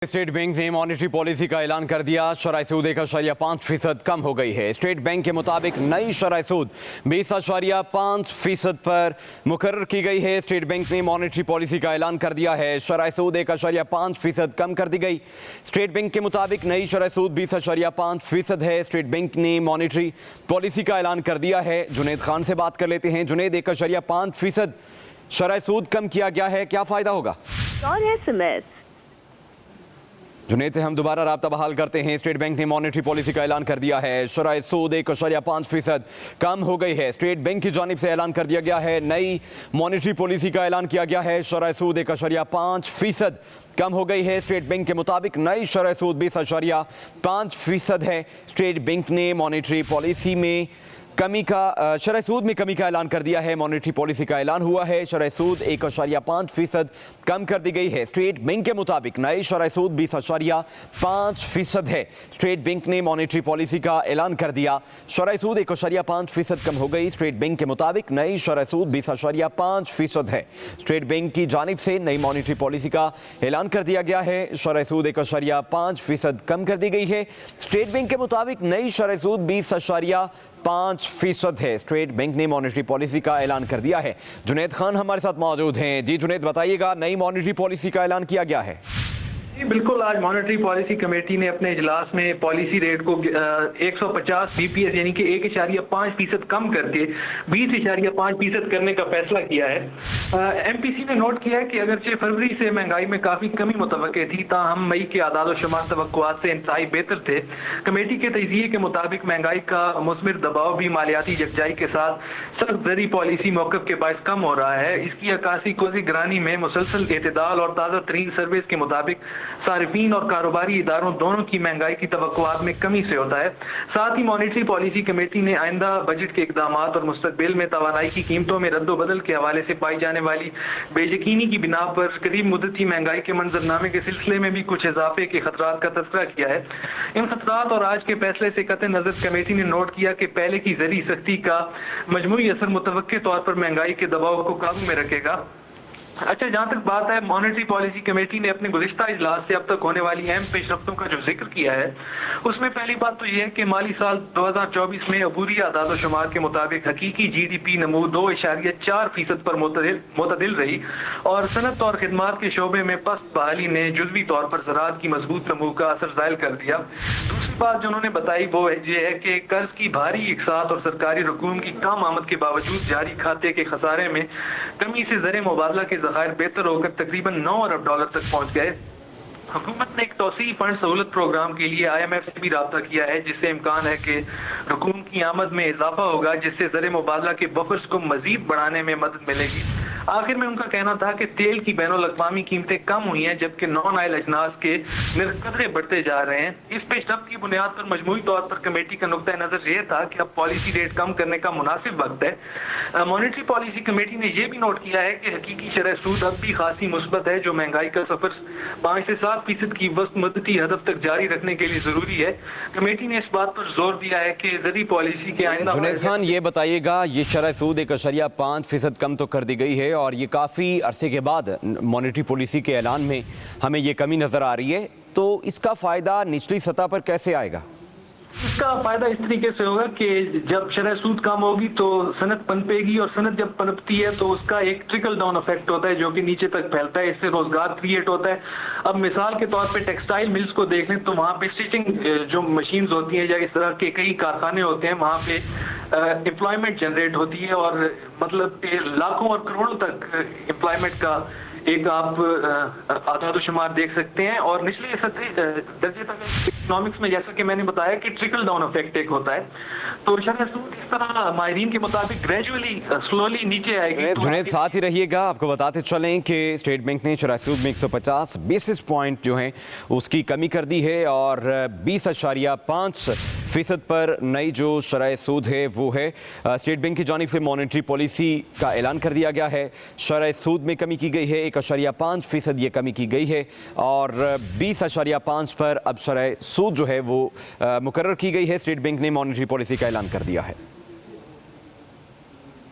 State bank ने monetary policy का ऐलान कर दिया। शरह सूद 1.5% कम हो गई है। स्टेट बैंक के मुताबिक नई शरह सूद 20.5% पर मुकर्रर की गई है। स्टेट बैंक ने मॉनेटरी पॉलिसी का ऐलान कर दिया है। शरह सूद 1.5% कम कर दी गई। स्टेट बैंक के मुताबिक नई शरह सूद 20.5% है। स्टेट बैंक ने मॉनेटरी पॉलिसी का ऐलान कर दिया है। जुनैद खान से बात कर लेते हैं। जुनैद, 1.5% शरह सूद कम किया गया है, क्या फायदा होगा? कौन है सुमेश? जुनैद से हम दोबारा राब्ता बहाल करते हैं। स्टेट बैंक ने मॉनेटरी पॉलिसी का ऐलान कर दिया है। शरह सूद 1.5% कम हो गई है। स्टेट बैंक की जानिब से ऐलान कर दिया गया है। नई मॉनेटरी पॉलिसी का ऐलान किया गया है। शरह सूद 1.5% कम हो गई है। स्टेट बैंक के मुताबिक नई शरह सूद 20.5% है। स्टेट बैंक ने मॉनेटरी पॉलिसी में शरह सूद में कमी का ऐलान कर दिया है। मॉनेटरी पॉलिसी का ऐलान हुआ है। शरह सूद 1.5% कम कर दी गई है। स्टेट बैंक के मुताबिक नई शरह सूद 20.5% है। स्टेट बैंक ने मॉनेटरी पॉलिसी का ऐलान कर दिया। शरह सूद 1.5% कम हो गई। स्टेट बैंक के मुताबिक नई शरह सूद 20.5% है। स्टेट बैंक की जानिब से नई मॉनेटरी पॉलिसी का ऐलान कर दिया गया है। शरह सूद 1.5% कम कर दी गई है। स्टेट बैंक के मुताबिक नई शरह सूद 20.5% है। स्टेट बैंक ने मॉनेटरी पॉलिसी का ऐलान कर दिया है। जुनैद खान हमारे साथ मौजूद हैं। जी जुनैद, बताइएगा, नई मॉनेटरी पॉलिसी का ऐलान किया गया है। बिल्कुल, आज मॉनेटरी पॉलिसी कमेटी ने अपने इजलास में पॉलिसी रेट को 150 बीपीएस यानी कि 1.5% कम करके 20.5% करने का फैसला किया है। एमपीसी ने नोट किया है कि अगरचे फरवरी से महंगाई में काफी कमी मुतवक्के थी, ताहम मई के आदाद-ओ-शुमार तवक्कुआत से इंतहाई बेहतर थे। कमेटी के तजिए के मुताबिक महंगाई का मुस्मिर दबाव भी मालियाती यकजाई के साथ सख्त ज़री पॉलिसी मौक़िफ़ के बायस कम हो रहा है। इसकी अक्कासी कोसी गिरानी में मुसलसल एतदाल और ताज़ा तरीन सर्विस के मुताबिक सारिफीन और कारोबारी इदारों दोनों की महंगाई की तवक्कुआत में कमी से होता है। साथ ही मॉनेटरी पॉलिसी कमेटी ने आइंदा बजट के इकदाम और मुस्तकबिल में तवानाई की कीमतों में रद्दोबदल के हवाले से पाई जाने वाली बेयकीनी की बिना पर करीब मुद्दती महंगाई के मंजरनामे के सिलसिले में भी कुछ इजाफे के खतरात का तज़किरा किया है। इन खतरात और आज के फैसले से कतई नजर कमेटी ने नोट किया कि पहले की ज़री सख्ती का मजमूई असर मुतवक्के तौर पर महंगाई के दबाव को काबू में रखेगा। अच्छा, जहाँ तक बात है, मॉनेटरी पॉलिसी कमेटी ने अपने गुज़िश्ता इजलास से अब तक होने वाली अहम पेशरफ्तों का जो जिक्र किया है, उसमें पहली बात तो यह है कि माली साल 2024 में अबूरी आदाद-ओ-शुमार के मुताबिक हकीकी GDP नमू 2.4% पर मुतदिल रही और सनत और खिदमात के शोबे में पस्त बहाली ने जुज़वी तौर पर ज़राअत की मजबूत नमू का असर ज़ाहिर कर दिया। दूसरी बात जो उन्होंने बताई वो ये है कि कर्ज की भारी इकसात और सरकारी रकूम की कम आमद के बावजूद जारी खाते के खसारे में कमी से ज़र मुबादला के ज़खायर बेहतर होकर तकरीबन 9 अरब डॉलर तक पहुंच गए। हुकूमत ने एक तौसी फंड सहूलत प्रोग्राम के लिए IMF से भी राब्ता किया है, जिससे इम्कान है कि रकूम की आमद में इजाफा होगा, जिससे ज़र मुबादला के बफर्स को मजीद बढ़ाने में मदद मिलेगी। आखिर में उनका कहना था कि तेल की बैनुल-अक़वामी कीमतें कम हुई हैं, जबकि नॉन ऑयल अजनास के निर्ख कदरे बढ़ते जा रहे हैं। इस पेशरफ्त की बुनियाद पर मजमूई तौर पर कमेटी का नुक्ता नजर यह था कि अब पॉलिसी रेट कम करने का मुनासिब वक्त है। मॉनेटरी पॉलिसी कमेटी ने यह भी नोट किया है कि हकीकी शरह सूद अब भी खासी मुस्बत है, जो महंगाई का सफर 5 से 7% की वस्त मुद्दती हदफ तक जारी रखने के लिए जरूरी है। कमेटी ने इस बात पर जोर दिया है कि ज़री पॉलिसी के आइंदा। जुनैद खान, ये बताइएगा, ये शरह सूद 1.5% कम तो कर दी गई है और ये काफ़ी अरसे के बाद मॉनेटरी पॉलिसी के ऐलान में हमें ये कमी नज़र आ रही है, तो इसका फ़ायदा निचली सतह पर कैसे आएगा? इसका फायदा इस तरीके से होगा कि जब शरह सूद कम होगी तो सनत पनपेगी और सनत जब पनपती है तो उसका एक ट्रिकल डाउन इफेक्ट होता है जो कि नीचे तक फैलता है। इससे रोजगार क्रिएट होता है। अब मिसाल के तौर पे टेक्सटाइल मिल्स को देख लें तो वहाँ पे स्टिचिंग जो मशीन्स होती हैं या इस तरह के कई कारखाने होते हैं, वहाँ पे एम्प्लॉयमेंट जनरेट होती है और मतलब लाखों और करोड़ों तक एम्प्लॉयमेंट का एक आप आदाद-ओ-शुमार देख सकते हैं। और निचले दर्जे तक इकोनॉमिक्स में, जैसा कि मैंने बताया, कि ट्रिकल डाउन इफेक्ट एक होता है, तो शरह सूद इस तरह माहिरीन के मुताबिक ग्रेजुअली स्लोली नीचे आएगी। जुनैद, साथ ही रहिएगा, आपको बताते चलें कि स्टेट बैंक ने शरह सूद में 150 बेसिस पॉइंट जो हैं उसकी कमी कर दी है और 20.5% पर नई जो शरह सूद है वो है। स्टेट बैंक की जानिब से मॉनेटरी पॉलिसी का ऐलान कर दिया गया है। शरह सूद में कमी की गई है, 1.5% ये कमी की गई है और 20.5 पर अब शरह सूद जो है वो मुकर्रर की गई है। स्टेट बैंक ने मॉनेटरी पॉलिसी का ऐलान कर दिया है।